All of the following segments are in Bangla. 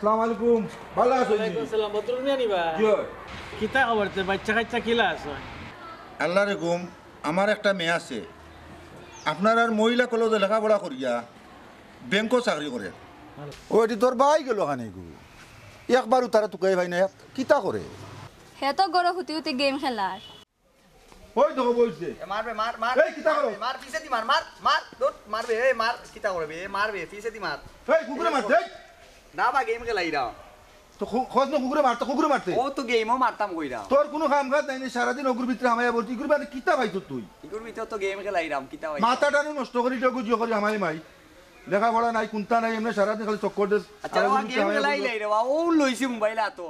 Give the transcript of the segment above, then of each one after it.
আসসালামু আলাইকুম ভালো আছো ওয়ালাইকুম আসসালাম বদরুল মিয়া নিবা জি কিতা খবর তে বাচ্চা কাচ্চা কিলা আছে আল্লাহর হুকুম আমার একটা মেয়ে আছে আপনার আর মহিলা কলেজে লেখাপড়া করিয়া ব্যাংকও চাকরি করে ও এটি তোর ভাই গেল ওখানে গু একবারও তারা তুকাই ভাই না কিতা করে হে তো গরো হুতি হুতি গেম খেলার ওই দেখো বলছে মারবে মার মার এই কিতা করো মার পিছে দি মার মার মার দৌড় মারবে এই মার কিতা করবে মারবে পিছে দি মার এই কুকুরে মারতে না বা গেম খেলাই দাও তো খোঁজ না কুকুরে মারতে ও তো গেমও মারতাম কইরা তোর কোনো কাম কাজ নাই সারাদিন অগুর ভিতরে আমায় বলছি ইগুর বাদে কিতা ভাই তুই ইগুর ভিতর তো গেম খেলাই রাম কিতা ভাই মাথাটানো নষ্ট করি তো গুজিও করি আমায় মাই লেখাপড়া নাই কুন্তা নাই এমনি সারাদিন খালি চক্কর দে আচ্ছা ও গেম খেলাই লাই রে ও লইছি মোবাইল তো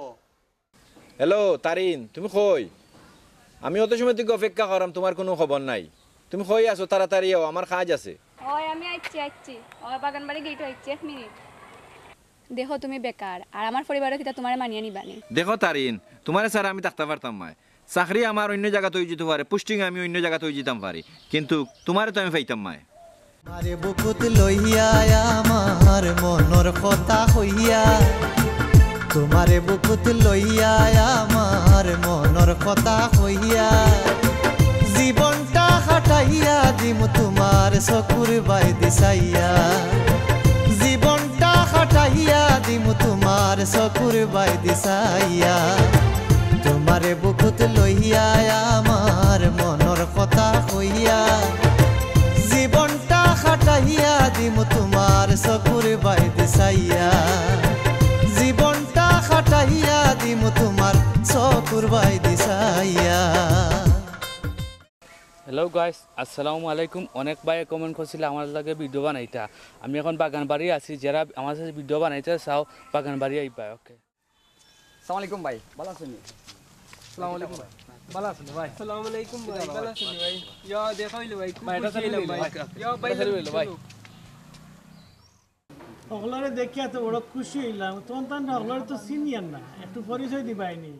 হ্যালো তারিন তুমি কই আমি অত সময় থেকে অপেক্ষা করাম তোমার কোনো খবর নাই তুমি কই আছো তাড়াতাড়ি আও আমার কাজ আছে ওই আমি আইছি ওই বাগান বাড়ি গেইটো আইছি 1 মিনিট দেখো তুমি বেকার আর আমার পরিবারের কিটা তোমারে মানিয়ে নিবানি দেখো তারিন তোমার স্যার আমি থাকতে পারতাম না চাকরি আমার অন্য জায়গাতে হয়ে যেতে পারে পোস্টিং আমি অন্য জায়গাতে হয়ে যেতাম পারি কিন্তু তোমারে তো আমি পাইতাম না মারে বুকুত লইয়া আমার মনের কথা হইয়া তোমারে বুকুত লইয়া আমার মনের কথা হইয়া জীবনটা হাটাইয়া দিম তোমার চকুর বাই দিছাইয়া জীবনটা হাটাইয়া দিম তোমার চকুর বাই দিছাইয়া তোমারে বুকুত লইয়া আমার মনের কথা হইয়া জীবনটা খাটাইয়া দিম তোমার চকুর বাই দিছাইয়া জীবনটা খাটাইয়া দিম তোমার চকুর বাই দিছাইয়া হ্যালো গাইস আসসালামু আলাইকুম অনেক ভাই কমেন্ট করছিল আমার লাগে ভিডিও বানাইতা আমি এখন বাগান বাড়ি আছি যারা আমার সাথে ভিডিও বানাইতে চাও বাগান বাড়ি আইবা ওকে আসসালামু আলাইকুম ভাই ভালো আছেন আসসালামু আলাইকুম ভাই ভালো আছেন ভাই আসসালামু আলাইকুম ভাই ভালো আছেন ভাই ইয়া দেখাইলো ভাই খুব খুশি হইলাম ভাই ইয়া ভাই ভাই ওগুলারে দেখিয়া তো বড় খুশি হইলাম তখন তো ওগুলারে তো চিনিয়ান না একটু পরিচয় দিবাইনি